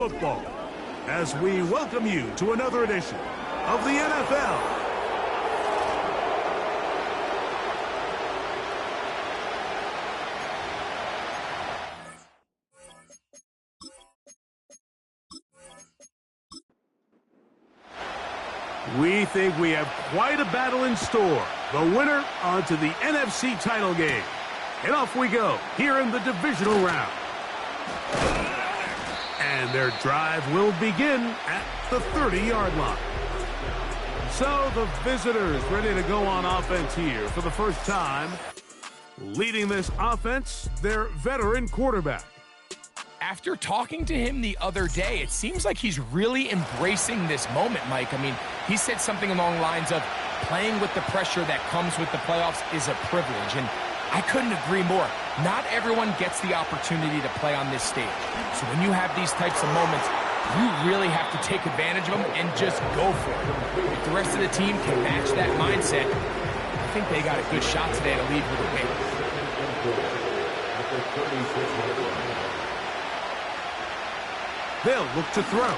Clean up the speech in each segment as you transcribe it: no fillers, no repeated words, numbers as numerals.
Football, as we welcome you to another edition of the NFL. We think we have quite a battle in store. The winner onto the NFC title game. And off we go here in the divisional round. And their drive will begin at the 30-yard line. So the visitors ready to go on offense here for the first time. Leading this offense, their veteran quarterback. After talking to him the other day, it seems like he's really embracing this moment, Mike. I mean, he said something along the lines of playing with the pressure that comes with the playoffs is a privilege. And I couldn't agree more. Not everyone gets the opportunity to play on this stage. So when you have these types of moments, you really have to take advantage of them and just go for it. If the rest of the team can match that mindset, I think they got a good shot today to lead with a win. They'll look to throw.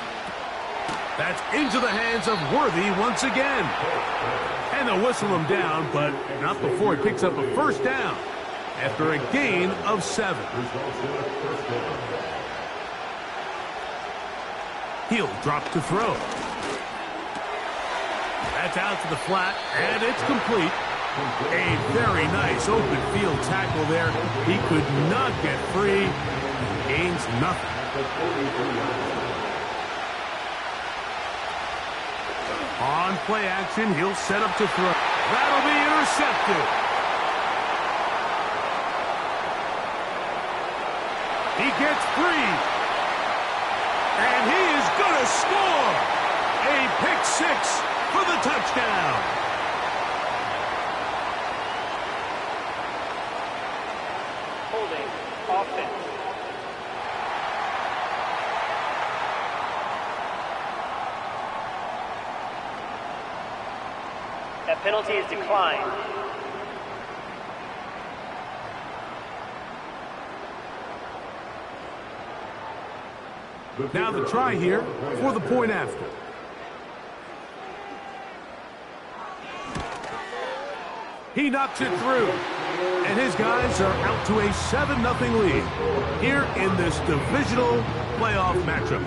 That's into the hands of Worthy once again. And they'll whistle him down, but not before he picks up a first down after a gain of 7. He'll drop to throw. That's out to the flat, and it's complete. A very nice open field tackle there. He could not get free. Gains nothing. On play action, he'll set up to throw. That'll be intercepted. He gets free. And he is going to score. A pick 6 for the touchdown. Holding offense. That penalty is declined. Now the try here for the point after. He knocks it through. And his guys are out to a 7-0 lead here in this divisional playoff matchup.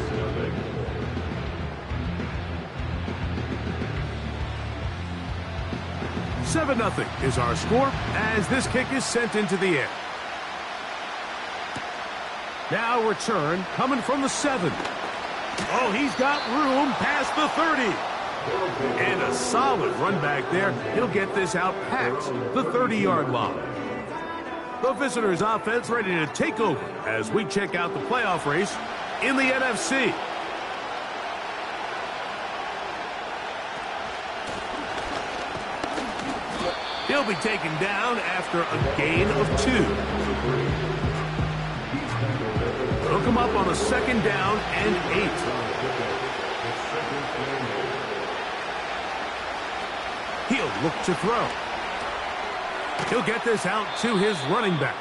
Seven 0 is our score as this kick is sent into the air. Now return coming from the 7. Oh, he's got room past the 30. And a solid run back there. He'll get this out past the 30-yard line. The visitors' offense ready to take over as we check out the playoff race in the NFC. He'll be taken down after a gain of 2. He'll come up on a 2nd down and 8. He'll look to throw. He'll get this out to his running back.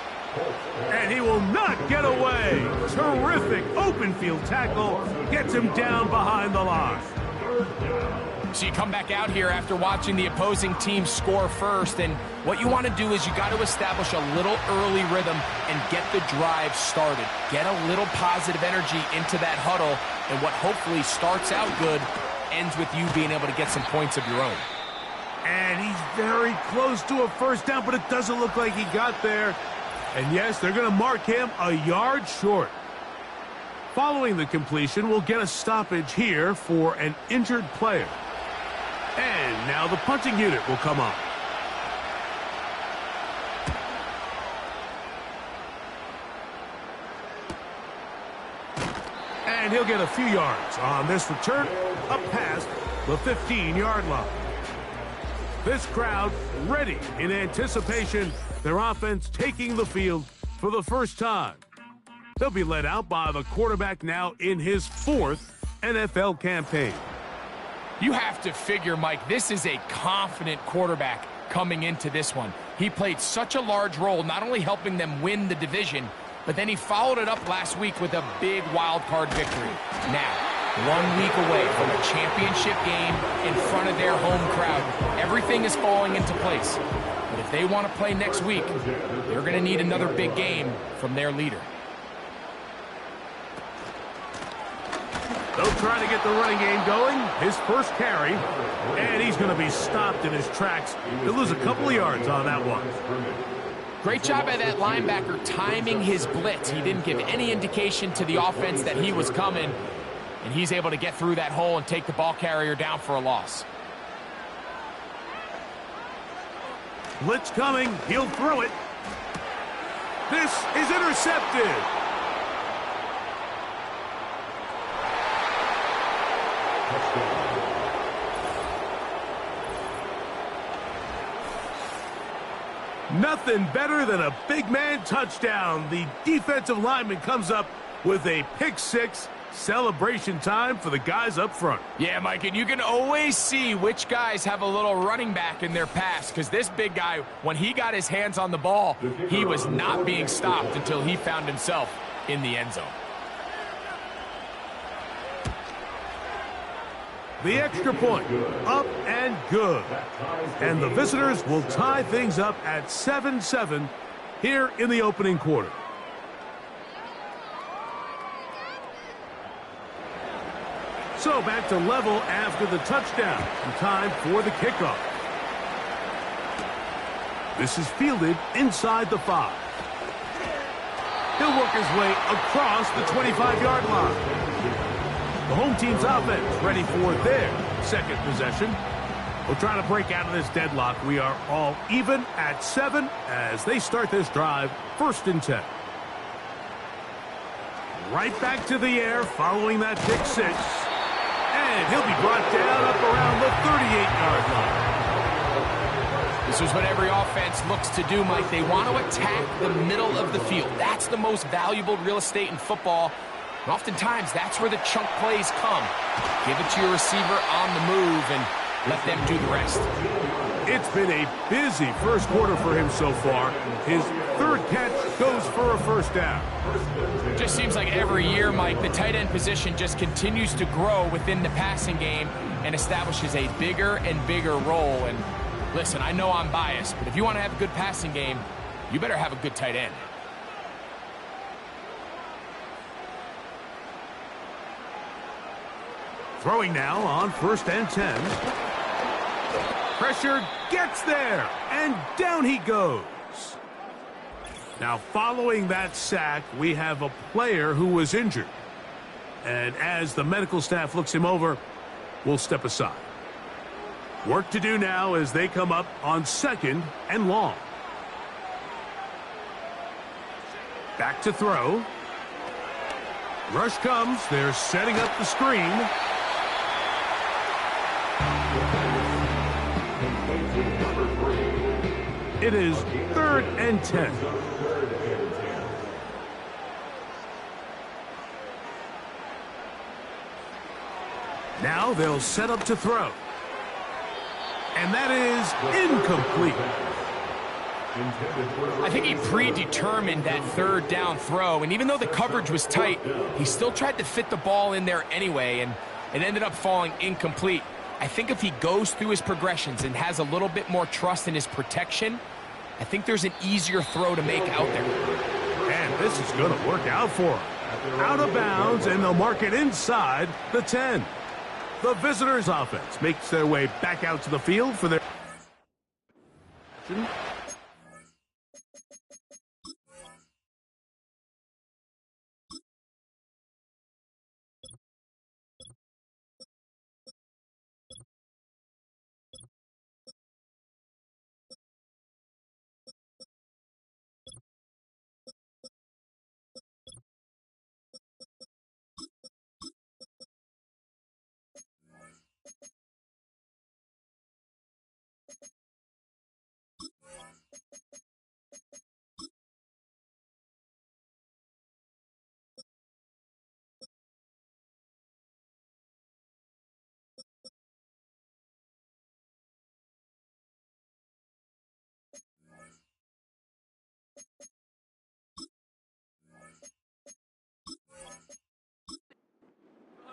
And he will not get away. Terrific open field tackle. Gets him down behind the line. So you come back out here after watching the opposing team score first, and what you want to do is you got to establish a little early rhythm and get the drive started. Get a little positive energy into that huddle, and what hopefully starts out good ends with you being able to get some points of your own. And he's very close to a first down, but it doesn't look like he got there. And yes, they're going to mark him a yard short. Following the completion, we'll get a stoppage here for an injured player. And now the punting unit will come on. And he'll get a few yards on this return up past the 15-yard line. This crowd ready in anticipation, their offense taking the field for the first time. They'll be led out by the quarterback now in his 4th NFL campaign. You have to figure, Mike, this is a confident quarterback coming into this one. He played such a large role, not only helping them win the division, But then he followed it up last week with a big wild card victory. Now, 1 week away from a championship game in front of their home crowd, everything is falling into place. But if they want to play next week, they're going to need another big game from their leader. They'll try to get the running game going. His first carry, and he's going to be stopped in his tracks. He'll lose a couple of yards on that one. Great job by that linebacker timing his blitz. He didn't give any indication to the offense that he was coming, and he's able to get through that hole and take the ball carrier down for a loss. Blitz coming. He'll throw it. This is intercepted. Nothing better than a big man touchdown. The defensive lineman comes up with a pick six. Celebration time for the guys up front. Yeah, Mike, and you can always see which guys have a little running back in their pass, because this big guy, when he got his hands on the ball, he was not being stopped until he found himself in the end zone. The extra point, up and good. And the visitors will tie things up at 7-7 here in the opening quarter. So back to level after the touchdown. And time for the kickoff. This is fielded inside the 5. He'll work his way across the 25-yard line. The home team's offense ready for their second possession. We'll try to break out of this deadlock. We are all even at 7 as they start this drive, 1st and 10. Right back to the air following that pick six. And he'll be brought down up around the 38-yard line. This is what every offense looks to do, Mike. They want to attack the middle of the field. That's the most valuable real estate in football. And oftentimes, that's where the chunk plays come. Give it to your receiver on the move and let them do the rest. It's been a busy first quarter for him so far. His 3rd catch goes for a 1st down. Just seems like every year, Mike, the tight end position just continues to grow within the passing game and establishes a bigger and bigger role. And listen, I know I'm biased, but if you want to have a good passing game, you better have a good tight end. Throwing now on 1st and 10. Pressure gets there, and down he goes. Now, following that sack, we have a player who was injured. And as the medical staff looks him over, we'll step aside. Work to do now as they come up on 2nd and long. Back to throw. Rush comes. They're setting up the screen. It is 3rd and 10. Now they'll set up to throw. And that is incomplete. I think he predetermined that 3rd down throw, and even though the coverage was tight, he still tried to fit the ball in there anyway, and it ended up falling incomplete. I think if he goes through his progressions and has a little bit more trust in his protection, I think there's an easier throw to make out there. And this is going to work out for him. Out of bounds, and they'll mark it inside the 10. The visitors' offense makes their way back out to the field for their...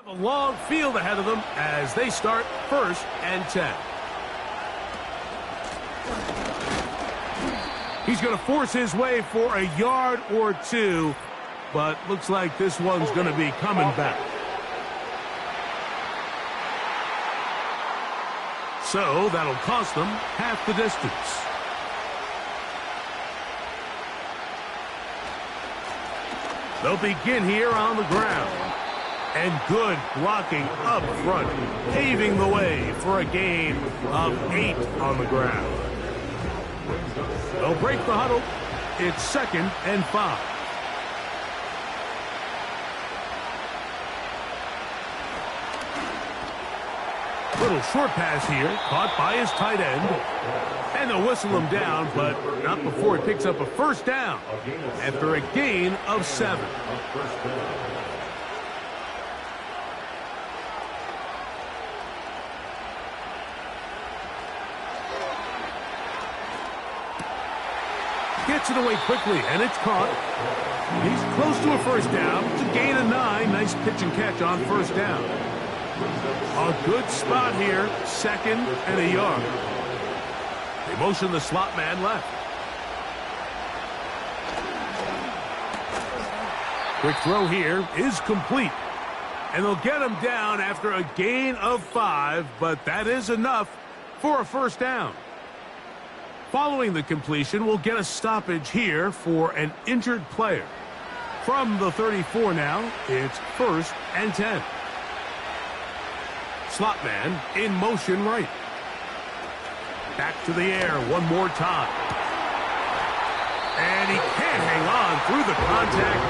A long field ahead of them as they start 1st and 10. He's going to force his way for a yard or two, but looks like this one's going to be coming back. So that'll cost them half the distance. They'll begin here on the ground. And good blocking up front, paving the way for a gain of 8 on the ground. They'll break the huddle. It's 2nd and 5. Little short pass here, caught by his tight end. And they'll whistle him down, but not before he picks up a 1st down after a gain of 7. Gets it away quickly, and it's caught. He's close to a 1st down. It's a gain of 9. Nice pitch and catch on 1st down. A good spot here, 2nd and a yard. They motion the slot man left. Quick throw here is complete. And they'll get him down after a gain of 5, but that is enough for a 1st down. Following the completion, we'll get a stoppage here for an injured player. From the 34 now, it's 1st and 10. Slot man in motion right. Back to the air one more time. And he can't hang on through the contact.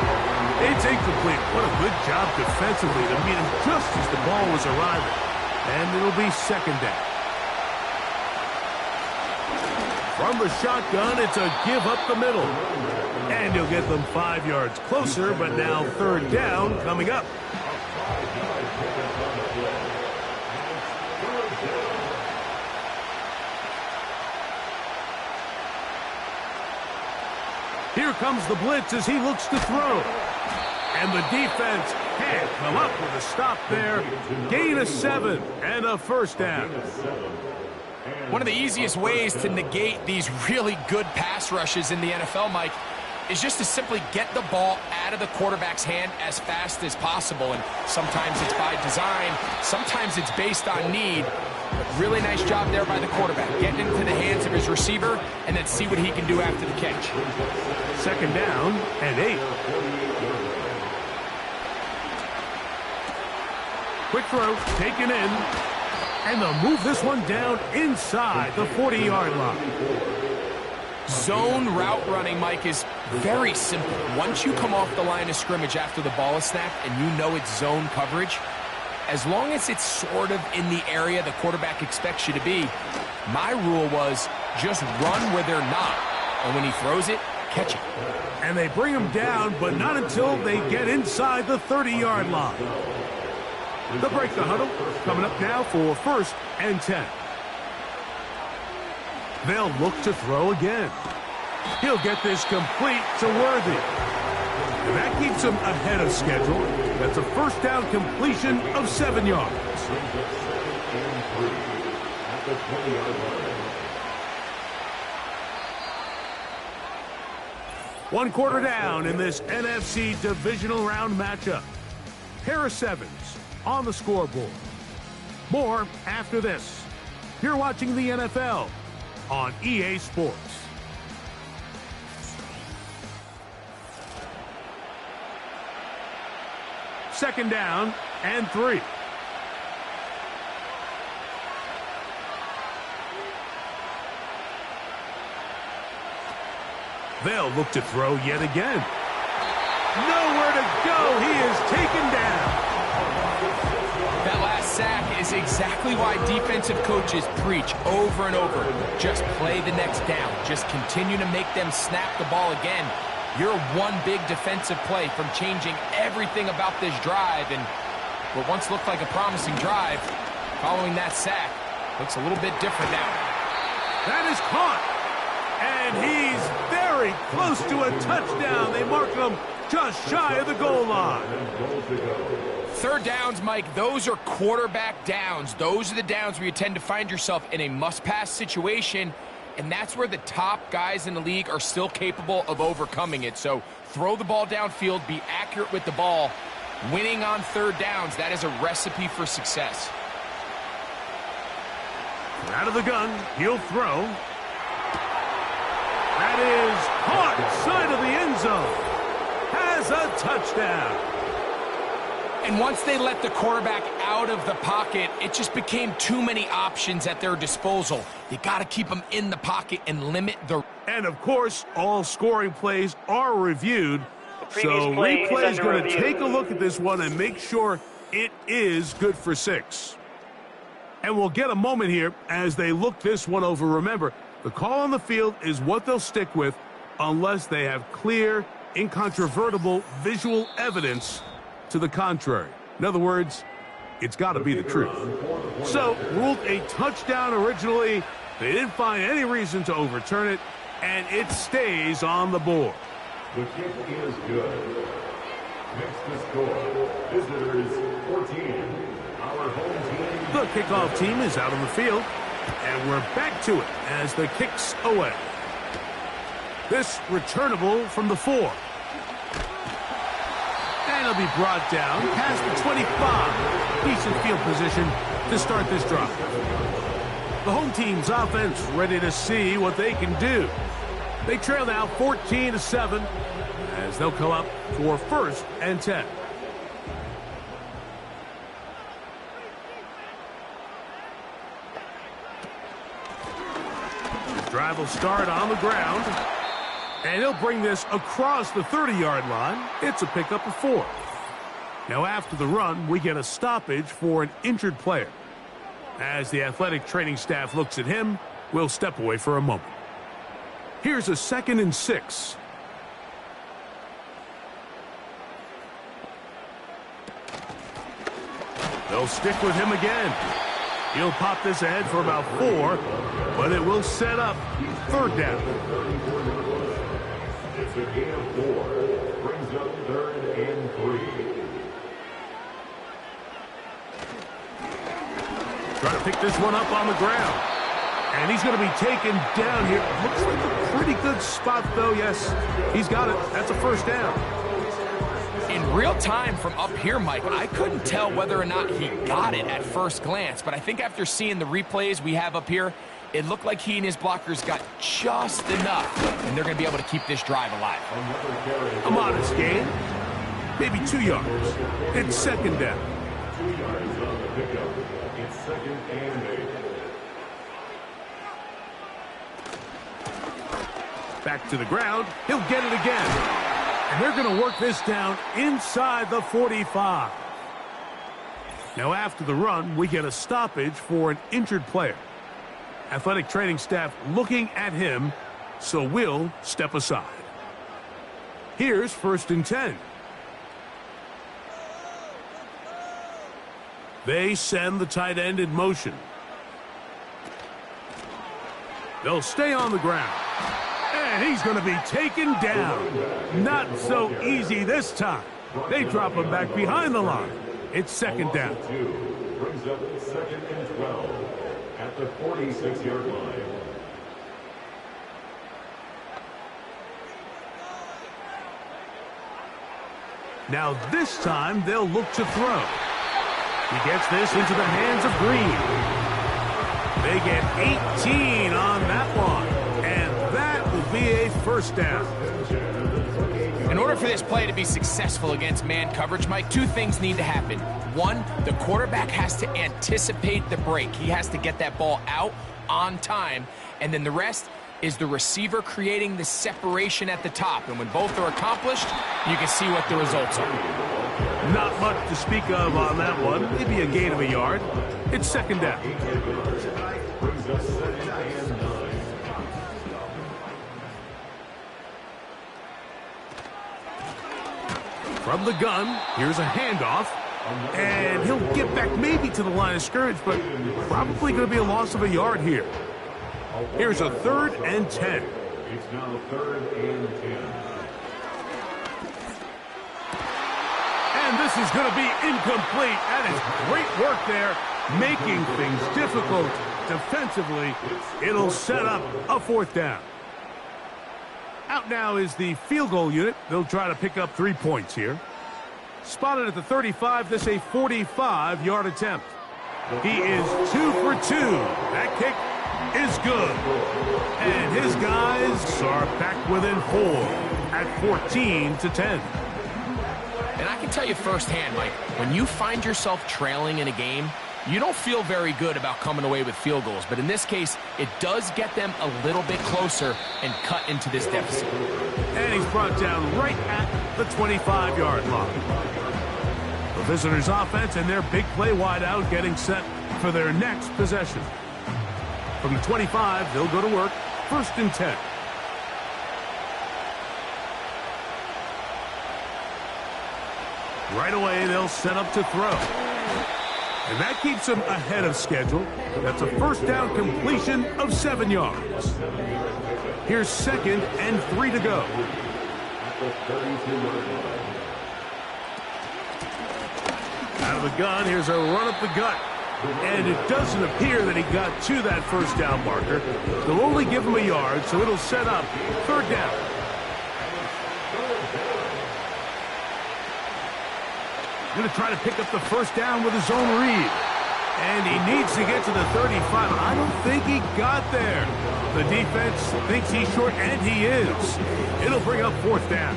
It's incomplete. What a good job defensively to meet him just as the ball was arriving. And it'll be 2nd down. From the shotgun, it's a give up the middle. And he'll get them 5 yards closer, but now 3rd down coming up. Here comes the blitz as he looks to throw. And the defense can't come up with a stop there. Gain of 7 and a 1st down. One of the easiest ways to negate these really good pass rushes in the NFL, Mike, is just to simply get the ball out of the quarterback's hand as fast as possible. And sometimes it's by design, sometimes it's based on need. But really nice job there by the quarterback, getting into the hands of his receiver and then see what he can do after the catch. 2nd down and 8. Quick throw, taken in. And they'll move this one down inside the 40-yard line. Zone route running, Mike, is very simple. Once you come off the line of scrimmage after the ball is snapped and you know it's zone coverage, as long as it's sort of in the area the quarterback expects you to be, my rule was just run where they're not. And when he throws it, catch it. And they bring him down, but not until they get inside the 30-yard line. They'll break the huddle. Coming up now for 1st and 10. They'll look to throw again. He'll get this complete to Worthy. And that keeps him ahead of schedule. That's a 1st down completion of 7 yards. One quarter down in this NFC divisional round matchup. Pair of 7s on the scoreboard. More after this. You're watching the NFL on EA Sports. Second down and 3. They'll look to throw yet again. Nowhere to go. He is taken down. That last sack is exactly why defensive coaches preach over and over. Just play the next down. Just continue to make them snap the ball again. You're one big defensive play from changing everything about this drive. And what once looked like a promising drive, following that sack, looks a little bit different now. That is caught. And he's very close to a touchdown. They mark him just shy of the goal line. Third downs, Mike, those are quarterback downs. Those are the downs where you tend to find yourself in a must-pass situation, and that's where the top guys in the league are still capable of overcoming it. So throw the ball downfield, be accurate with the ball. Winning on third downs, that is a recipe for success. Out of the gun, he'll throw. That is caught, side of the end zone. Has a touchdown. And once they let the quarterback out of the pocket, it just became too many options at their disposal. You got to keep them in the pocket and limit the... And, of course, all scoring plays are reviewed. So replay is going to take a look at this one and make sure it is good for 6. And we'll get a moment here as they look this one over. Remember, the call on the field is what they'll stick with unless they have clear, incontrovertible visual evidence to the contrary. In other words, it's got to be the truth. So, ruled a touchdown originally. They didn't find any reason to overturn it, and it stays on the board. The kick is good. Next to score, visitors 14. Our home team. The kickoff team is out on the field, and we're back to it as the kick's away. This returnable from the 4. And it'll be brought down past the 25. Decent field position to start this drive. The home team's offense ready to see what they can do. They trail now 14-7 as they'll come up for 1st and 10. The drive will start on the ground. And he'll bring this across the 30-yard line. It's a pickup of 4. Now after the run, we get a stoppage for an injured player. As the athletic training staff looks at him, we'll step away for a moment. Here's a 2nd and 6. They'll stick with him again. He'll pop this ahead for about 4, but it will set up 3rd down. It's a gain of 4. Brings up 3rd and 3. Trying to pick this one up on the ground. And he's going to be taken down here. Looks like a pretty good spot, though. Yes, he's got it. That's a 1st down. In real time from up here, Mike, I couldn't tell whether or not he got it at first glance. But I think after seeing the replays we have up here, it looked like he and his blockers got just enough, and they're going to be able to keep this drive alive. A modest gain. Maybe 2 yards. It's 2nd down. 2 yards on the pickup. It's 2nd and 8. Back to the ground. He'll get it again. And they're going to work this down inside the 45. Now after the run, we get a stoppage for an injured player. Athletic training staff looking at him, so we'll step aside. Here's 1st and 10. They send the tight end in motion. They'll stay on the ground. And he's going to be taken down. Not so easy this time. They drop him back behind the line. It's 2nd down. Brings up 2nd and 12 at the 46-yard line. Now this time they'll look to throw. He gets this into the hands of Green. They get 18 on that one. And that will be a 1st down. In order for this play to be successful against man coverage, Mike, 2 things need to happen. 1, the quarterback has to anticipate the break. He has to get that ball out on time. And then the rest is the receiver creating the separation at the top. And when both are accomplished, you can see what the results are. Not much to speak of on that one. Maybe a gain of a yard. It's 2nd down. From the gun, here's a handoff. And he'll get back maybe to the line of scrimmage, but probably going to be a loss of a yard here. Here's a 3rd and 10. It's now 3rd and 10. this is going to be incomplete. That is great work there, making things difficult defensively. It'll set up a 4th down. Out now is the field goal unit. They'll try to pick up 3 points here. Spotted at the 35, this a 45-yard attempt. He is 2 for 2. That kick is good. And his guys are back within 4 at 14-10. And I can tell you firsthand, Mike, when you find yourself trailing in a game, you don't feel very good about coming away with field goals. But in this case, it does get them a little bit closer and cut into this deficit. And he's brought down right at the 25-yard line. The visitors' offense and their big play wideout getting set for their next possession. From the 25, they'll go to work. 1st and 10. Right away, they'll set up to throw. And that keeps them ahead of schedule. That's a 1st down completion of 7 yards. Here's 2nd and 3 to go. Out of the gun, here's a run up the gut. And it doesn't appear that he got to that 1st down marker. They'll only give him a yard, so it'll set up 3rd down. Going to try to pick up the 1st down with his own read. And he needs to get to the 35. I don't think he got there. The defense thinks he's short, and he is. It'll bring up 4th down.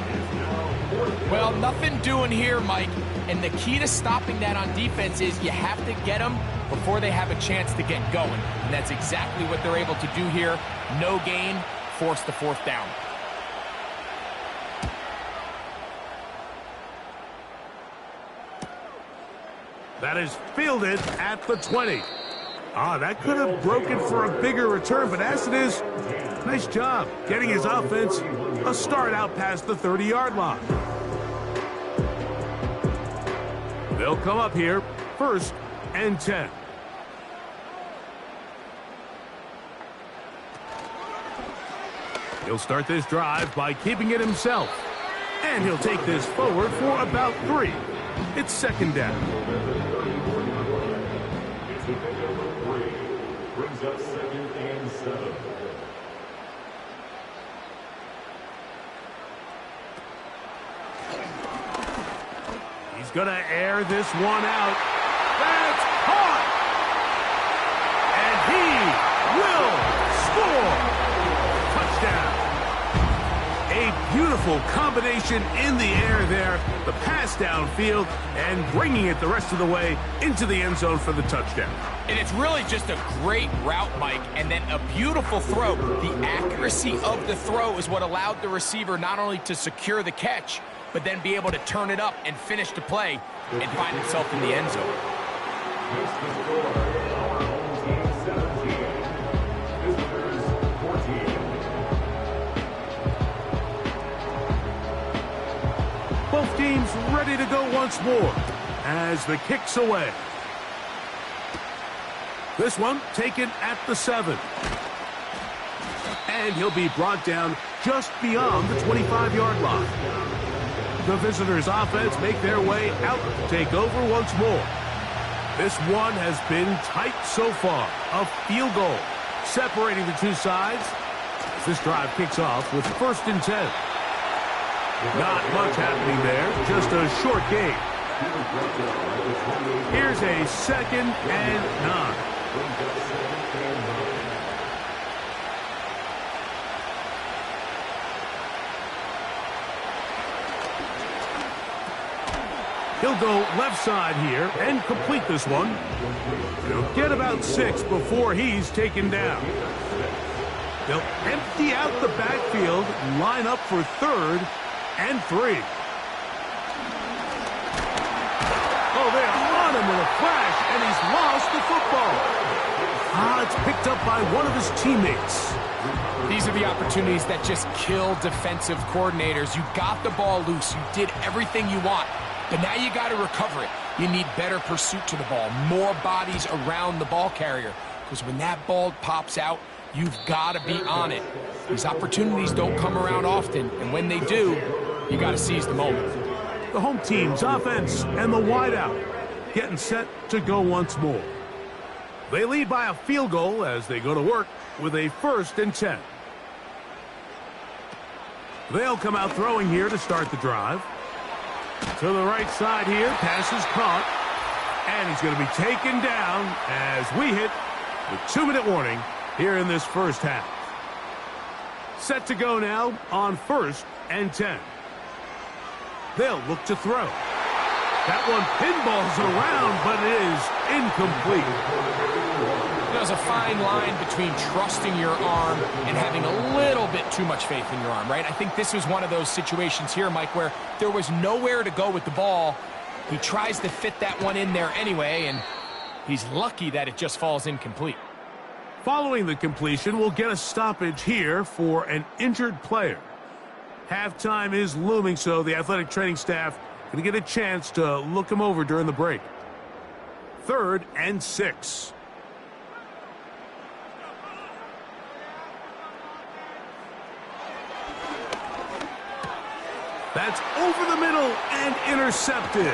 Well, nothing doing here, Mike. And the key to stopping that on defense is you have to get them before they have a chance to get going. And that's exactly what they're able to do here. No gain, force the 4th down. That is fielded at the 20. That could have broken for a bigger return, but as it is, nice job getting his offense a start out past the 30-yard line. They'll come up here, 1st and 10. He'll start this drive by keeping it himself. And he'll take this forward for about 3. It's 2nd down. It's a big number 3. Brings up 2nd and 7. He's going to air this one out. That's caught! And he will score! Touchdown! A beautiful combination in the air there. The pass downfield and bringing it the rest of the way into the end zone for the touchdown. And it's really just a great route, Mike, and then a beautiful throw. The accuracy of the throw is what allowed the receiver not only to secure the catch, but then be able to turn it up and finish the play and find himself in the end zone. Both teams ready to go once more as the kick's away. This one taken at the 7. And he'll be brought down just beyond the 25-yard line. The visitors' offense make their way out to take over once more. This one has been tight so far. A field goal separating the two sides as this drive kicks off with 1st and 10. Not much happening there, just a short gain. Here's a 2nd and 9. He'll go left side here and complete this one. He'll get about 6 before he's taken down. They'll empty out the backfield, line up for 3rd and 3. Oh, they are on him with a flash, and he's lost the football. It's picked up by one of his teammates. These are the opportunities that just kill defensive coordinators. You got the ball loose. You did everything you want. But now you got to recover it. You need better pursuit to the ball, more bodies around the ball carrier. Because when that ball pops out, you've got to be on it. These opportunities don't come around often, and when they do, you got to seize the moment. The home team's offense and the wideout getting set to go once more. They lead by a field goal as they go to work with a 1st and 10. They'll come out throwing here to start the drive. To the right side here, pass is caught. And he's going to be taken down as we hit the 2-minute warning here in this first half. Set to go now on 1st and 10. They'll look to throw. That one pinballs around, but it is incomplete. There's a fine line between trusting your arm and having a little bit too much faith in your arm, right? I think this was one of those situations here, Mike, where there was nowhere to go with the ball. He tries to fit that one in there anyway, and he's lucky that it just falls incomplete. Following the completion, we'll get a stoppage here for an injured player. Halftime is looming, so the athletic training staff going to get a chance to look him over during the break. 3rd and 6. That's over the middle and intercepted.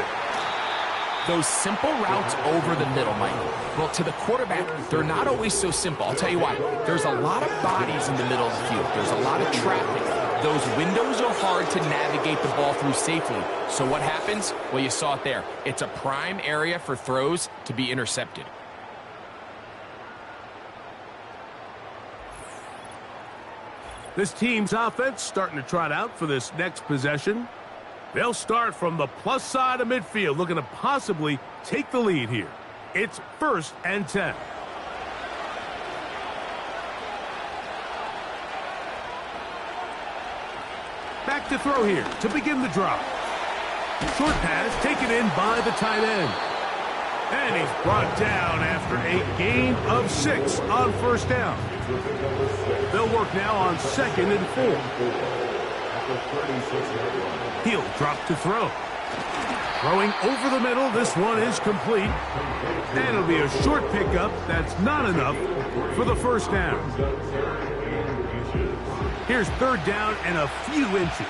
Those simple routes over the middle, Mike. Well, to the quarterback, they're not always so simple. I'll tell you why. There's a lot of bodies in the middle of the field. There's a lot of traffic. Those windows are hard to navigate the ball through safely. So what happens? Well, you saw it there. It's a prime area for throws to be intercepted. This team's offense starting to trot out for this next possession. They'll start from the plus side of midfield, looking to possibly take the lead here. It's 1st and 10. Back to throw here to begin the drop. Short pass taken in by the tight end. And he's brought down after a gain of 6 on 1st down. They'll work now on 2nd and 4. He'll drop to throw. Throwing over the middle, this one is complete. And it'll be a short pickup that's not enough for the 1st down. Here's 3rd down and a few inches.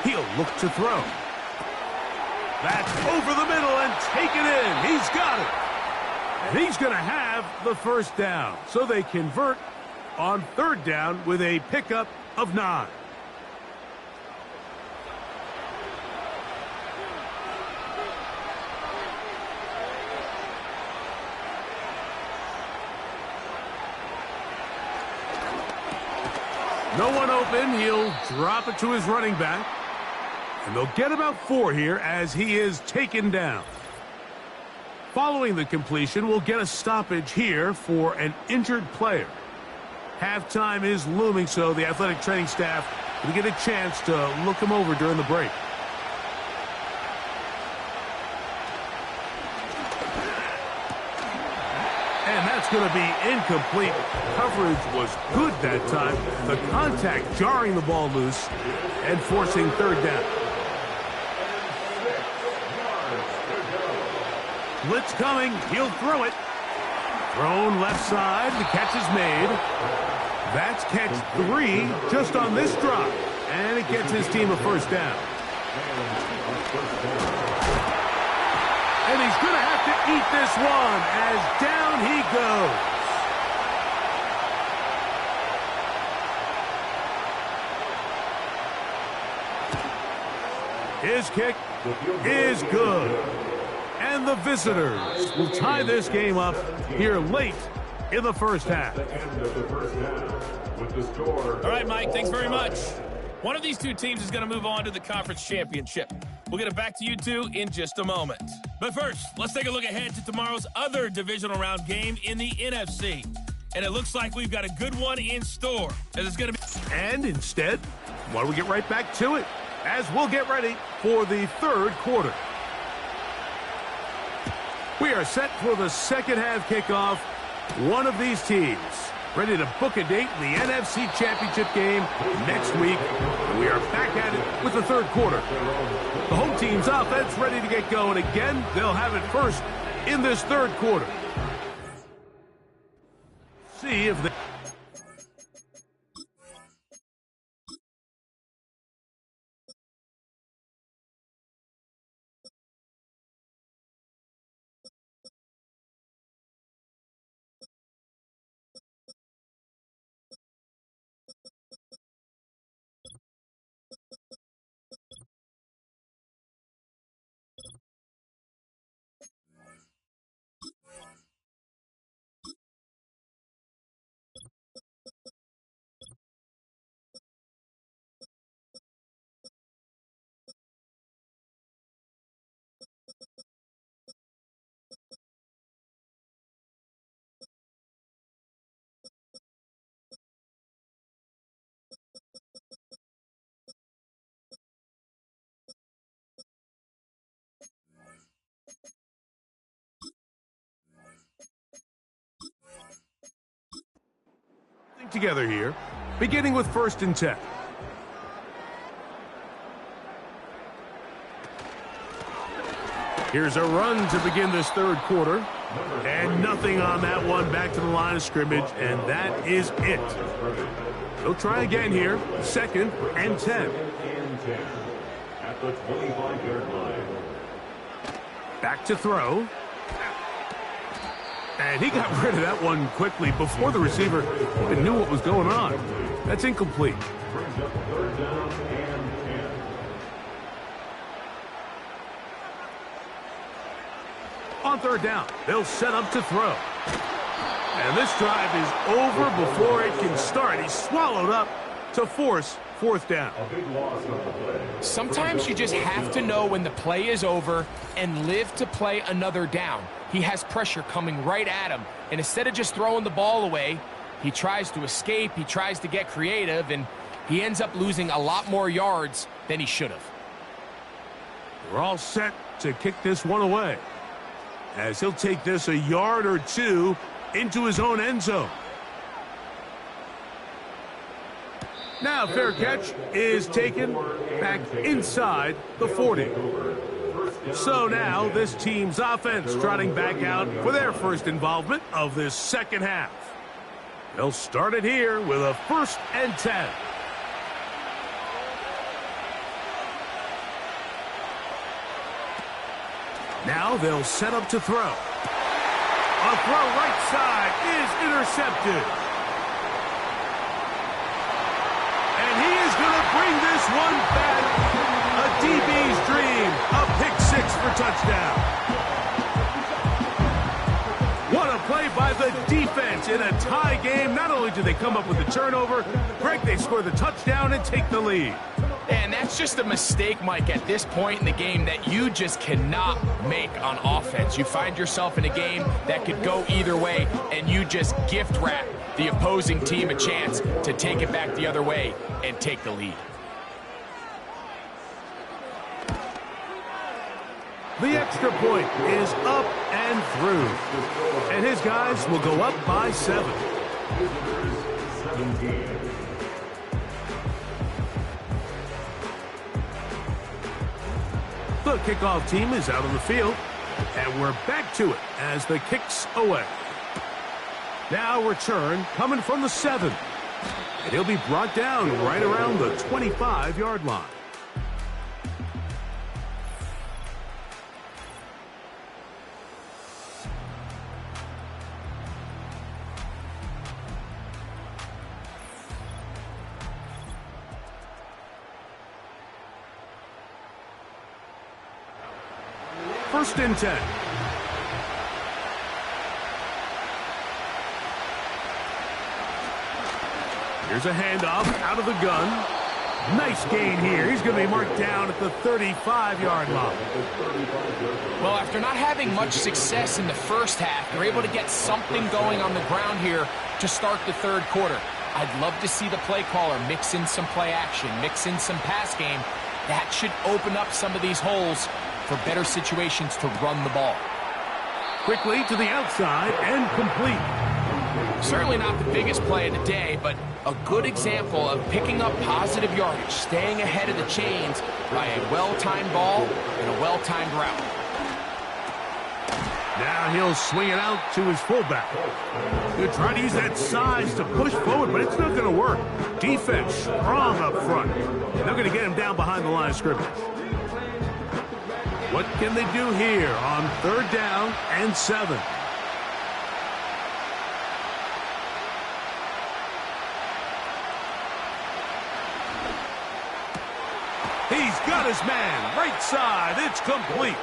He'll look to throw. That's over the middle and taken in. He's got it. And he's going to have the 1st down. So they convert on 3rd down with a pickup of 9. No one open. He'll drop it to his running back. And they'll get about 4 here as he is taken down. Following the completion, we'll get a stoppage here for an injured player. Halftime is looming, so the athletic training staff will get a chance to look him over during the break. And that's going to be incomplete. Coverage was good that time. The contact jarring the ball loose and forcing 3rd down. Blitz coming. He'll throw it. Thrown left side. The catch is made. That's catch 3 just on this drop. And it gets his team a 1st down. And he's going to have to eat this one as down he goes. His kick is good. And the visitors will tie this game up here late in the 1st half. All right, Mike, thanks very much. One of these two teams is going to move on to the conference championship. We'll get it back to you two in just a moment. But first, let's take a look ahead to tomorrow's other divisional round game in the NFC. And it looks like we've got a good one in store. As it's going to be. And instead, why don't we get right back to it as we'll get ready for the 3rd quarter. We are set for the 2nd half kickoff. One of these teams ready to book a date in the NFC Championship game next week. And we are back at it with the 3rd quarter. The home team's offense ready to get going again. They'll have it first in this 3rd quarter. See if they... together here, beginning with 1st and 10. Here's a run to begin this 3rd quarter. And nothing on that one, back to the line of scrimmage, and that is it. They'll try again here, 2nd and 10. At the 25-yard line. Back to throw. And he got rid of that one quickly before the receiver even knew what was going on. That's incomplete. Brings up 3rd down and 10. On 3rd down, they'll set up to throw. And this drive is over before it can start. He's swallowed up to force 4th down. A big loss on the play. Sometimes you just have to know when the play is over and live to play another down. He has pressure coming right at him, and instead of just throwing the ball away, he tries to escape, he tries to get creative, and he ends up losing a lot more yards than he should have. We're all set to kick this one away, as he'll take this a yard or 2 into his own end zone. Now, fair catch is taken back inside the 40. So now this team's offense trotting back out for their first involvement of this 2nd half. They'll start it here with a 1st and 10. Now they'll set up to throw. A throw right side is intercepted. And he is going to bring this one back. A DB's dream. A pick 6 for touchdown. What a play by the defense in a tie game. Not only do they come up with the turnover, Greg, they score the touchdown and take the lead. And that's just a mistake, Mike, at this point in the game that you just cannot make on offense. You find yourself in a game that could go either way, and you just gift wrap the opposing team a chance to take it back the other way and take the lead. The extra point is up and through. And his guys will go up by 7. 17. The kickoff team is out on the field, and we're back to it as the kick's away. Now return coming from the 7. And he'll be brought down right around the 25-yard line. First and 10. Here's a handoff out of the gun. Nice gain here. He's going to be marked down at the 35-yard line. Well, after not having much success in the first half, they're able to get something going on the ground here to start the 3rd quarter. I'd love to see the play caller mix in some play action, mix in some pass game. That should open up some of these holes for better situations to run the ball. Quickly to the outside and complete. Certainly not the biggest play of the day, but a good example of picking up positive yardage, staying ahead of the chains by a well-timed ball and a well-timed route. Now he'll swing it out to his fullback. He'll try to use that size to push forward, but it's not going to work. Defense strong up front. They're going to get him down behind the line of scrimmage. What can they do here on 3rd down and 7? He's got his man right side. It's complete.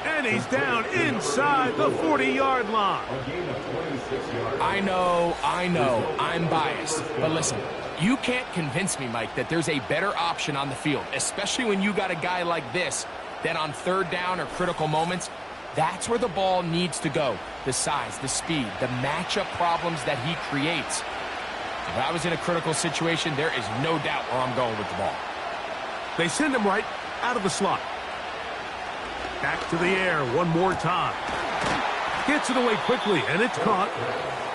And he's down inside the 40-yard line. I know, I'm biased. But listen, you can't convince me, Mike, that there's a better option on the field, especially when you got a guy like this, then on 3rd down or critical moments, that's where the ball needs to go. The size, the speed, the matchup problems that he creates. If I was in a critical situation, there is no doubt where I'm going with the ball. They send him right out of the slot. Back to the air one more time. Gets it away quickly, and it's caught.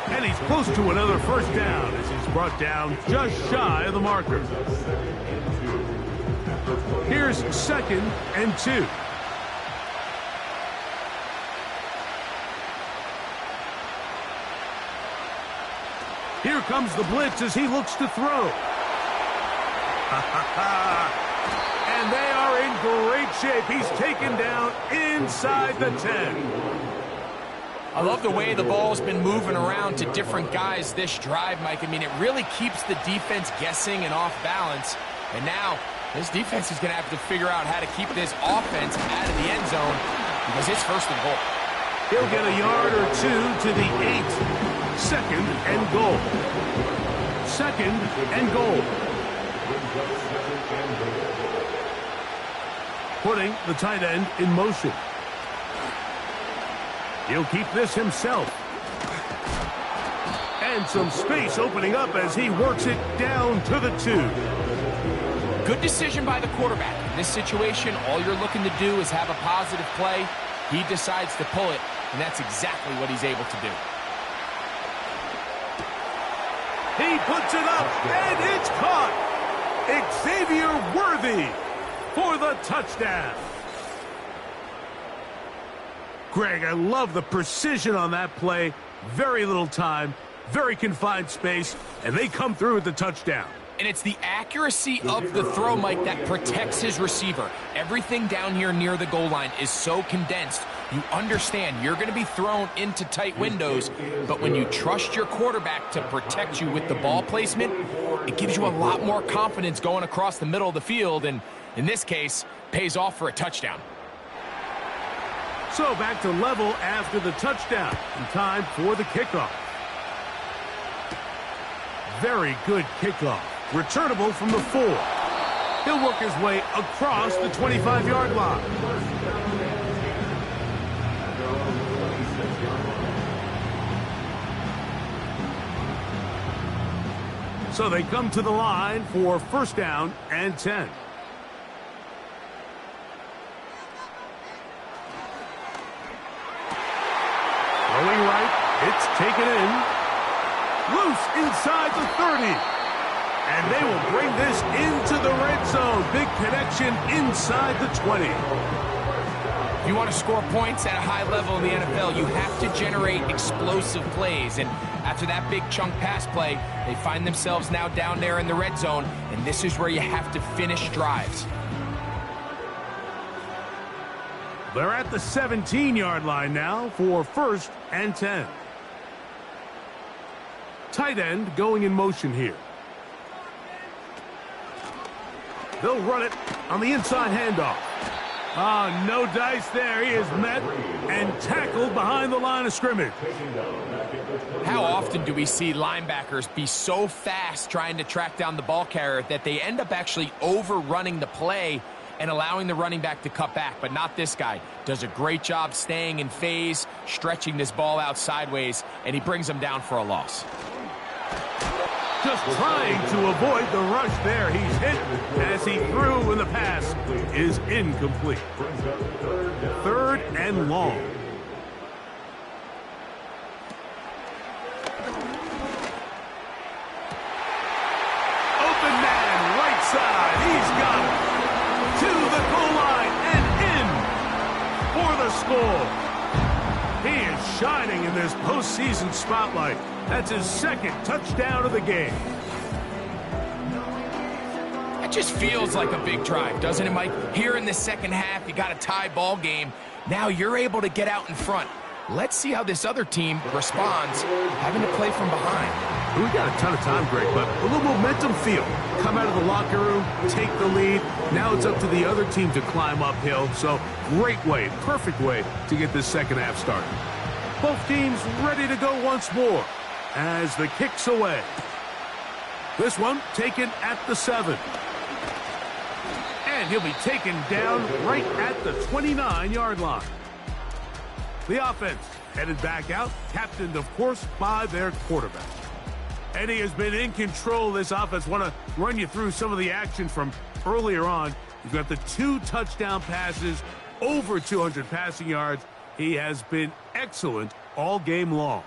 And he's close to another first down as he's brought down just shy of the marker. Here's 2nd and 2. Here comes the blitz as he looks to throw. And they are in great shape. He's taken down inside the 10. I love the way the ball's been moving around to different guys this drive, Mike. I mean, it really keeps the defense guessing and off balance. And now, this defense is going to have to figure out how to keep this offense out of the end zone because it's 1st and goal. He'll get a yard or 2 to the 8. 2nd and goal. 2nd and goal. Putting the tight end in motion. He'll keep this himself. And some space opening up as he works it down to the 2. Good decision by the quarterback. In this situation, all you're looking to do is have a positive play. He decides to pull it, and that's exactly what he's able to do. He puts it up, and it's caught. Xavier Worthy for the touchdown. Greg, I love the precision on that play. Very little time, very confined space, and they come through with the touchdown. And it's the accuracy of the throw, Mike, that protects his receiver. Everything down here near the goal line is so condensed. You understand you're going to be thrown into tight windows, but when you trust your quarterback to protect you with the ball placement, it gives you a lot more confidence going across the middle of the field, and in this case, pays off for a touchdown. So back to level after the touchdown, and time for the kickoff. Very good kickoff. Returnable from the 4. He'll work his way across the 25-yard line. So they come to the line for 1st down and 10. Rolling right, it's taken in. Loose inside the 30. And they will bring this into the red zone. Big connection inside the 20. If you want to score points at a high level in the NFL, you have to generate explosive plays. And after that big chunk pass play, they find themselves now down there in the red zone. And this is where you have to finish drives. They're at the 17-yard line now for 1st and 10. Tight end going in motion here. They'll run it on the inside handoff. No dice there. He is met and tackled behind the line of scrimmage. How often do we see linebackers be so fast trying to track down the ball carrier that they end up actually overrunning the play and allowing the running back to cut back? But not this guy. Does a great job staying in phase, stretching this ball out sideways, and he brings them down for a loss. Just trying to avoid the rush there. He's hit as he threw, and the pass is incomplete. 3rd and long. Open man, right side. He's got it. To the goal line and in for the score. He is shining in this postseason spotlight. That's his 2nd touchdown of the game. It just feels like a big drive, doesn't it, Mike? Here in the second half, you got a tie ball game. Now you're able to get out in front. Let's see how this other team responds, having to play from behind. We got a ton of time, Greg, but a little momentum feel. Come out of the locker room, take the lead. Now it's up to the other team to climb uphill. So great way, perfect way to get this second half started. Both teams ready to go once more as the kick's away. This one taken at the 7. And he'll be taken down right at the 29-yard line. The offense headed back out, captained, of course, by their quarterback. And he has been in control of this offense. Want to run you through some of the action from earlier on. You've got the 2 touchdown passes, over 200 passing yards. He has been excellent all game long.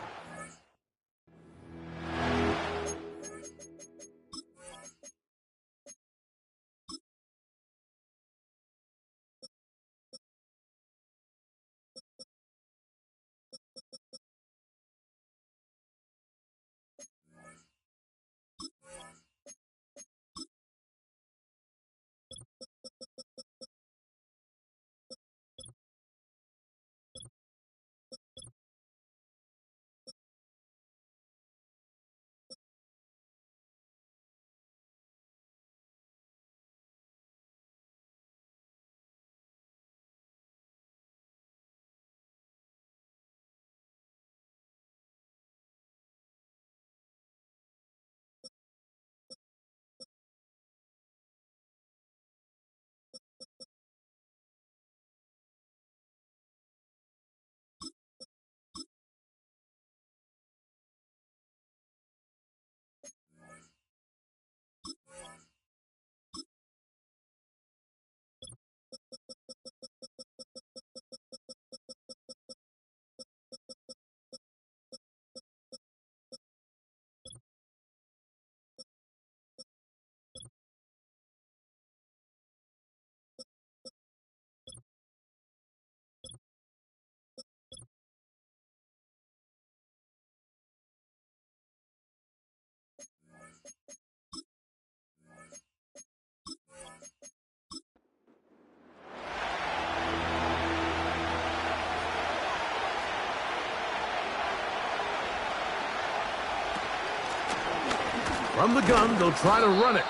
From the gun, they'll try to run it.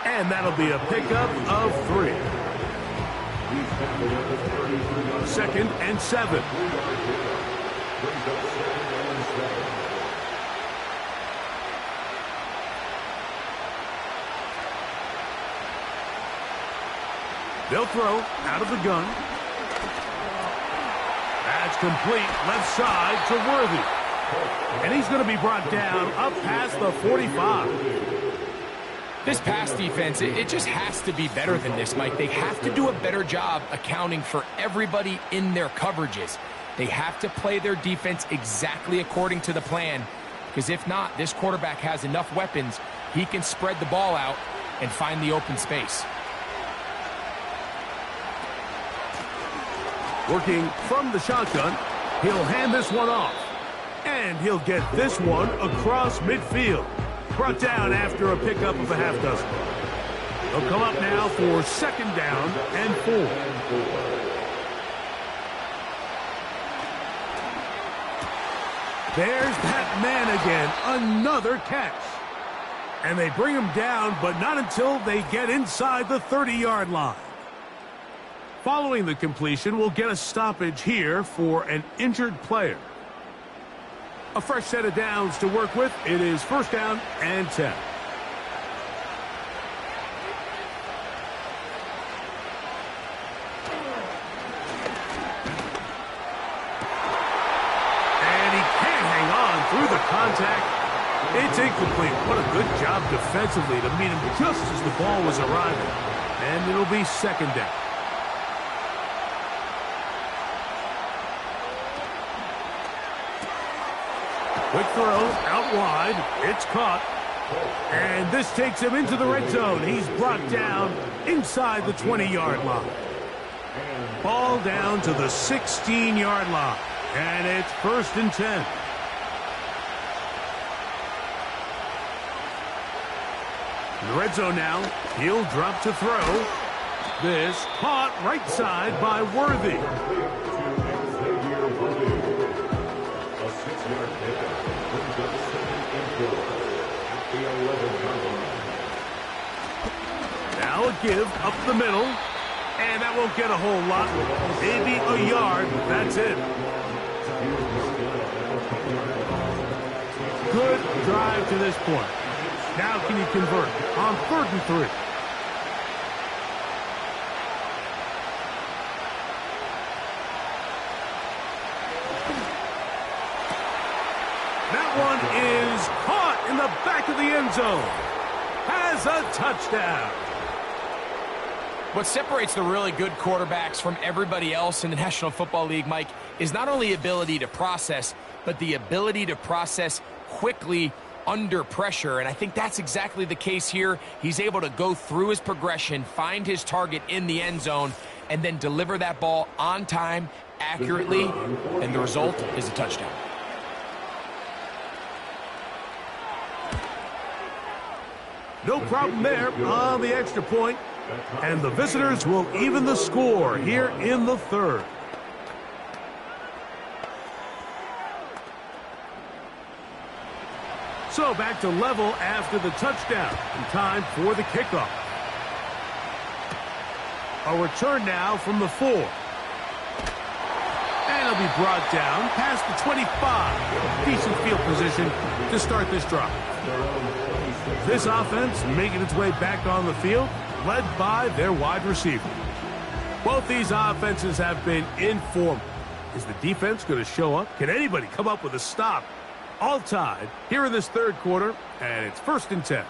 And that'll be a pickup of 3. 2nd and 7. They'll throw out of the gun. That's complete, left side to Worthy. And he's going to be brought down up past the 45. This pass defense, it just has to be better than this, Mike. They have to do a better job accounting for everybody in their coverages. They have to play their defense exactly according to the plan, because if not, this quarterback has enough weapons, he can spread the ball out and find the open space. Working from the shotgun, he'll hand this one off. And he'll get this one across midfield. Brought down after a pickup of a half dozen. They'll come up now for 2nd down and 4. There's that man again, another catch. And they bring him down, but not until they get inside the 30-yard line. Following the completion, we'll get a stoppage here for an injured player. A fresh set of downs to work with. It is 1st down and 10. And he can't hang on through the contact. It's incomplete. What a good job defensively to meet him just as the ball was arriving. And it'll be 2nd down. Quick throw out wide. It's caught. And this takes him into the red zone. He's brought down inside the 20-yard line. Ball down to the 16-yard line. And it's 1st and 10. In the red zone now. He'll drop to throw. This caught right side by Worthy. Now a give up the middle, and that won't get a whole lot. Maybe a yard, that's it. Good drive to this point. Now can you convert on 3rd and 3? That one is caught in the back of the end zone. Has a touchdown. What separates the really good quarterbacks from everybody else in the National Football League, Mike, is not only ability to process, but the ability to process quickly under pressure. And I think that's exactly the case here. He's able to go through his progression, find his target in the end zone, and then deliver that ball on time, accurately, and the result is a touchdown. No problem there on the extra point. And the visitors will even the score here in the 3rd. So back to level after the touchdown. And time for the kickoff. A return now from the 4. And he'll be brought down past the 25. Decent field position to start this drive. This offense making its way back on the field, led by their wide receiver. Both these offenses have been informed. Is the defense going to show up? Can anybody come up with a stop? All tied here in this 3rd quarter, and it's 1st and 10.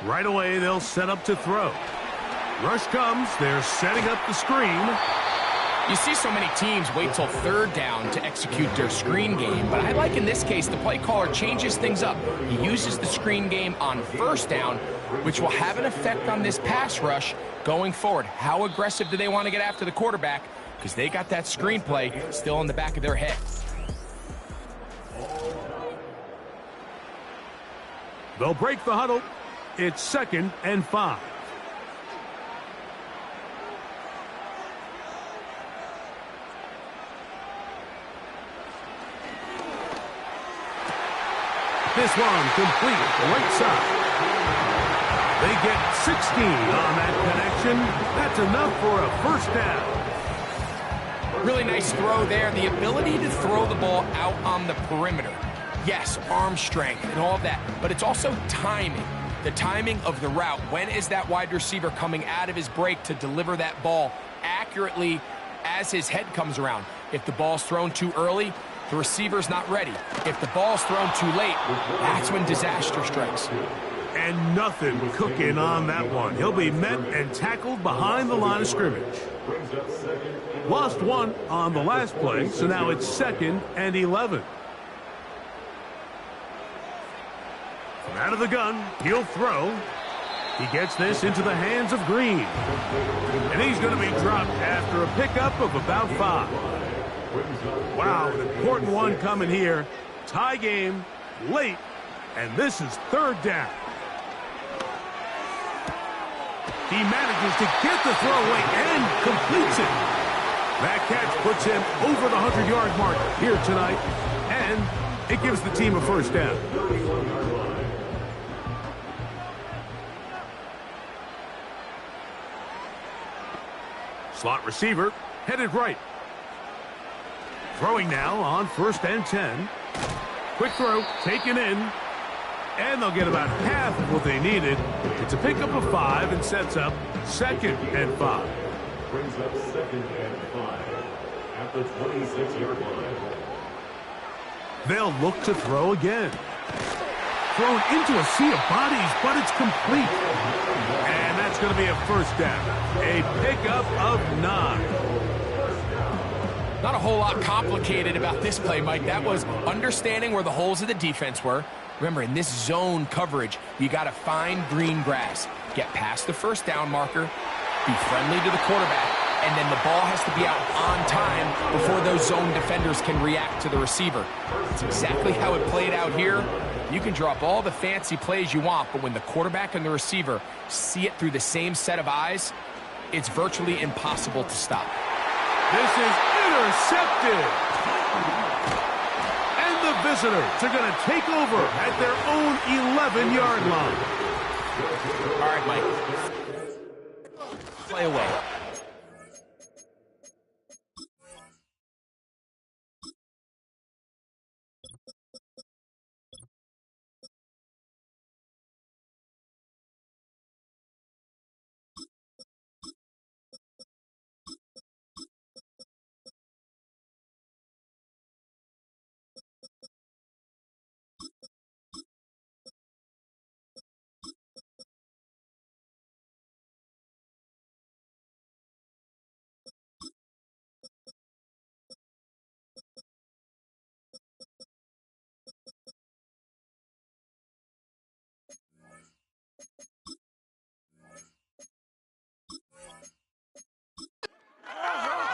Right away, they'll set up to throw. Rush comes. They're setting up the screen. You see so many teams wait till 3rd down to execute their screen game, but I like in this case the play caller changes things up. He uses the screen game on 1st down, which will have an effect on this pass rush going forward. How aggressive do they want to get after the quarterback? Because they got that screen play still in the back of their head. They'll break the huddle. It's 2nd and 5. this one complete right side. They get 16 on that connection. That's enough for a first down. Really nice throw there. The ability to throw the ball out on the perimeter. Yes, arm strength and all of that, but it's also timing. The timing of the route. When is that wide receiver coming out of his break to deliver that ball accurately as his head comes around? If the ball's thrown too early, the receiver's not ready. If the ball's thrown too late, that's when disaster strikes. And nothing cooking on that one. He'll be met and tackled behind the line of scrimmage. Lost one on the last play, so now it's 2nd and 11. From out of the gun, he'll throw. He gets this into the hands of Green. And he's going to be dropped after a pickup of about 5. Wow, an important one coming here. Tie game, late, and this is 3rd down. He manages to get the throw away and completes it. That catch puts him over the 100-yard mark here tonight, and it gives the team a first down. Slot receiver headed right. Throwing now on 1st and 10. Quick throw, taken in. And they'll get about half of what they needed. It's a pickup of 5 and sets up 2nd and 5. Brings up 2nd and 5 at the 26-yard line. They'll look to throw again. Thrown into a sea of bodies, but it's complete. And that's going to be a first down. A pickup of 9. Not a whole lot complicated about this play, Mike. That was understanding where the holes of the defense were. Remember, in this zone coverage, you got to find green grass. Get past the first down marker, be friendly to the quarterback, and then the ball has to be out on time before those zone defenders can react to the receiver. That's exactly how it played out here. You can drop all the fancy plays you want, but when the quarterback and the receiver see it through the same set of eyes, it's virtually impossible to stop. This is intercepted. And the visitors are going to take over at their own 11-yard line. All right, Mike. Play away.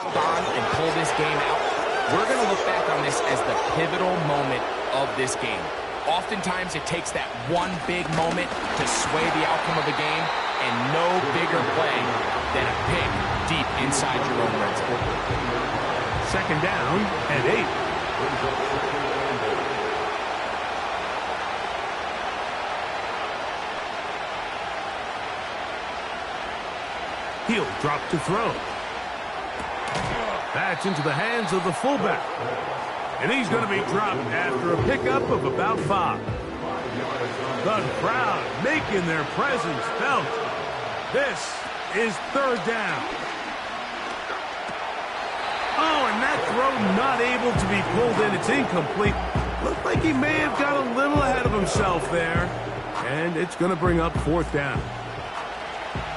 On and pull this game out. We're going to look back on this as the pivotal moment of this game. Oftentimes it takes that one big moment to sway the outcome of the game, and no bigger play than a pick deep inside your own red zone. 2nd down and 8. He'll drop to throw. That's into the hands of the fullback. And he's going to be dropped after a pickup of about 5. The crowd making their presence felt. This is 3rd down. Oh, and that throw not able to be pulled in. It's incomplete. Looked like he may have got a little ahead of himself there. And it's going to bring up 4th down.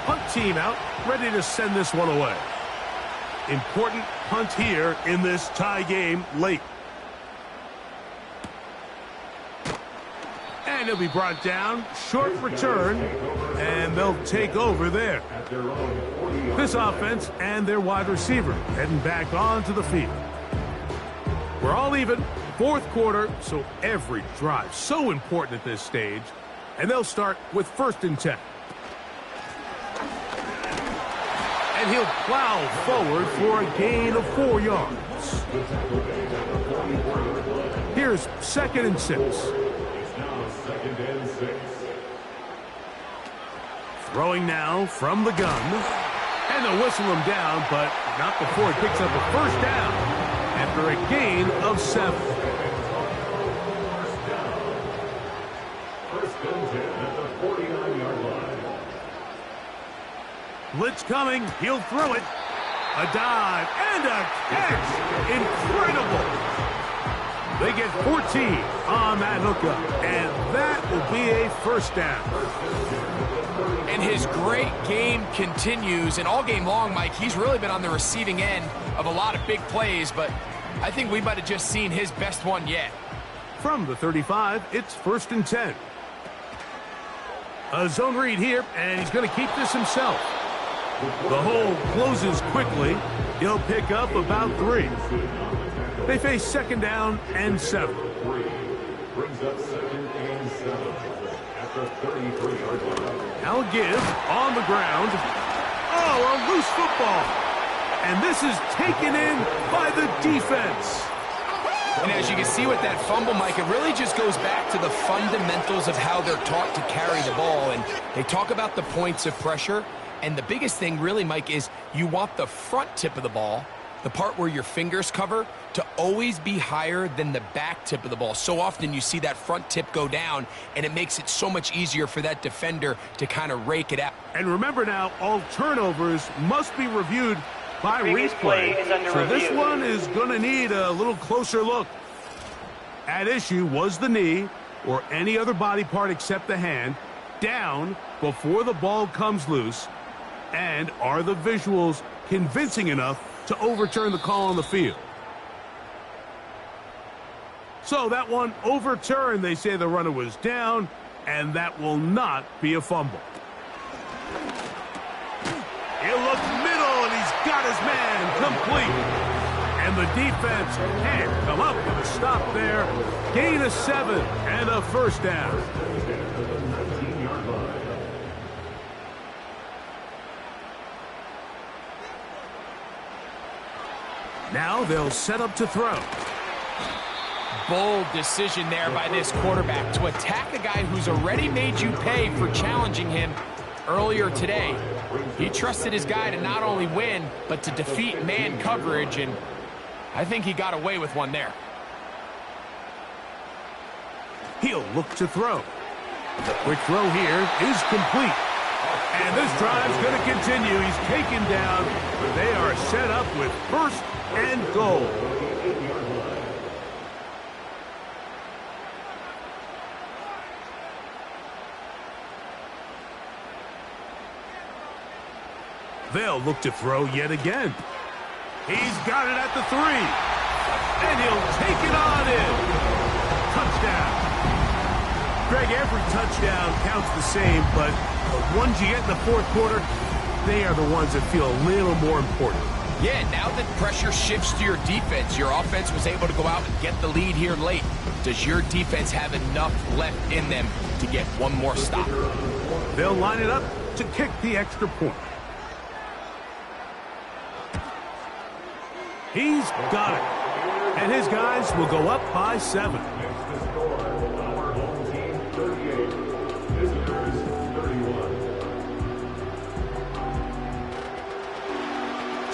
Punt team out, ready to send this one away. Important punt here in this tie game late. And he'll be brought down. Short return. And they'll take over there. This offense and their wide receiver heading back onto the field. We're all even. 4th quarter, so every drive so important at this stage. And they'll start with 1st and 10. And he'll plow forward for a gain of 4 yards. Here's 2nd and 6. Second and 6. Throwing now from the gun. And they'll whistle him down, but not before he picks up a first down after a gain of 7. First and 10 at the 49-yard line. Blitz coming. He'll throw it. A dive and a catch. Incredible. They get 14 on that hookup, and that will be a first down. And his great game continues, and all game long, Mike, he's really been on the receiving end of a lot of big plays, but I think we might have just seen his best one yet. From the 35, it's first and 10. A zone read here, and he's going to keep this himself. The hole closes quickly. He'll pick up about 3. They face second down and 7. Brings up second and 7 at the 33-yard line. Now give on the ground. Oh, a loose football. And this is taken in by the defense. And as you can see with that fumble, Mike, it really just goes back to the fundamentals of how they're taught to carry the ball. And they talk about the points of pressure. And the biggest thing really, Mike, is you want the front tip of the ball, the part where your fingers cover, to always be higher than the back tip of the ball. So often you see that front tip go down, and it makes it so much easier for that defender to kind of rake it out. And remember now, all turnovers must be reviewed by Previous play replay. is under So this review. one is going to need a little closer look. At issue was the knee, or any other body part except the hand, down before the ball comes loose. And are the visuals convincing enough to overturn the call on the field? So that one overturned. They say the runner was down, and that will not be a fumble. He'll look middle, and he's got his man complete. And the defense can't come up with a stop there. Gain of 7 and a first down. Now they'll set up to throw. Bold decision there by this quarterback to attack a guy who's already made you pay for challenging him earlier today. He trusted his guy to not only win, but to defeat man coverage, and I think he got away with one there. He'll look to throw. The quick throw here is complete. And this drive's going to continue. He's taken down, but they are set up with first and goal. They'll look to throw yet again. He's got it at the 3. And he'll take it on in. Touchdown. Greg, every touchdown counts the same, but the ones you get in the fourth quarter, they are the ones that feel a little more important. Yeah, now that pressure shifts to your defense, your offense was able to go out and get the lead here late. Does your defense have enough left in them to get one more stop? They'll line it up to kick the extra point. He's got it. And his guys will go up by 7. Next to score, our home team 38, visitors 31.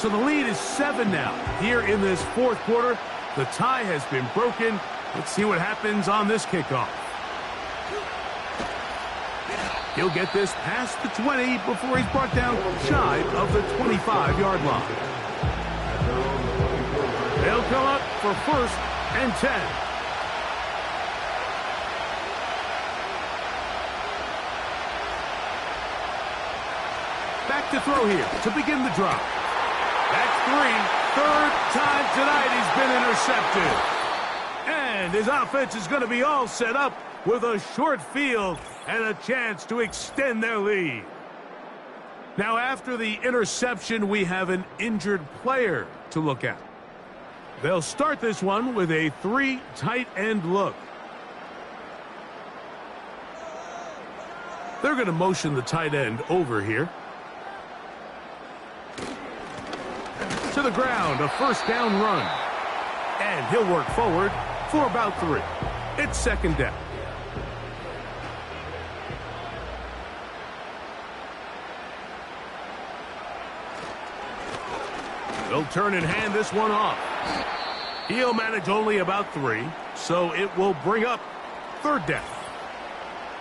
So the lead is 7 now. Here in this fourth quarter, the tie has been broken. Let's see what happens on this kickoff. He'll get this past the 20 before he's brought down shy of the 25-yard line. They'll come up for first and 10. Back to throw here to begin the drive. That's 3. Third time tonight he's been intercepted. And his offense is going to be all set up with a short field and a chance to extend their lead. Now, after the interception, we have an injured player to look at. They'll start this one with a 3 tight end look. They're going to motion the tight end over here. To the ground, a first down run. And he'll work forward for about 3. It's second down. They'll turn and hand this one off. He'll manage only about 3, so it will bring up 3rd down.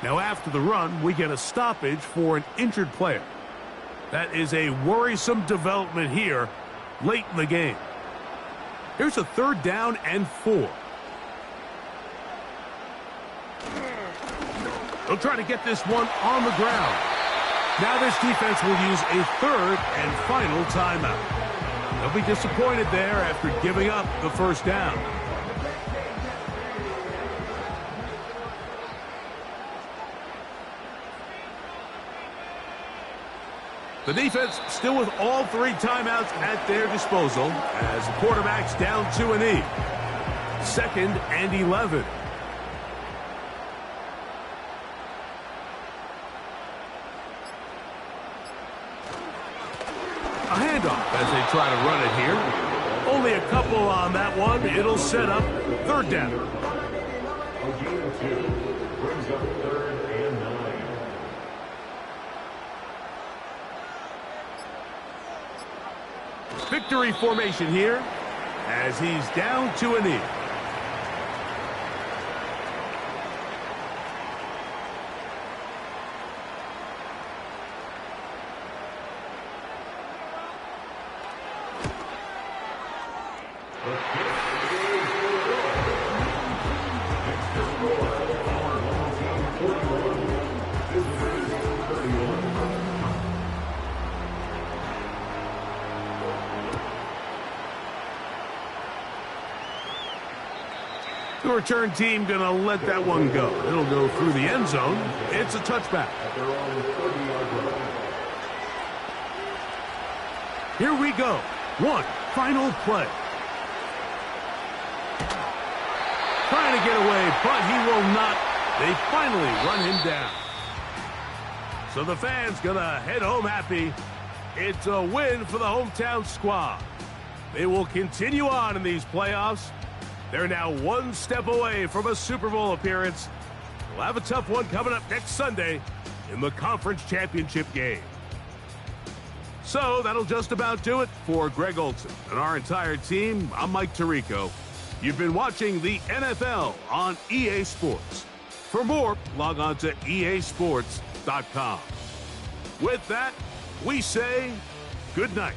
Now after the run, we get a stoppage for an injured player. That is a worrisome development here late in the game. Here's a 3rd down and 4. They'll try to get this one on the ground. Now this defense will use a 3rd and final timeout. They'll be disappointed there after giving up the 1st down. The defense still with all 3 timeouts at their disposal as the quarterback's down to a knee. 2nd and 11. A handoff as they try to run it here. Only a couple on that one. It'll set up 3rd down. A gain of 2 brings up 3rd and 9. Victory formation here as he's down to a knee. The return team going to let that one go. It'll go through the end zone. It's a touchback. Here we go. One final play. Trying to get away, but he will not. They finally run him down. So the fans going to head home happy. It's a win for the hometown squad. They will continue on in these playoffs. They're now 1 step away from a Super Bowl appearance. We'll have a tough one coming up next Sunday in the conference championship game. So that'll just about do it for Greg Olson and our entire team. I'm Mike Tirico. You've been watching the NFL on EA Sports. For more, log on to easports.com. With that, we say good night.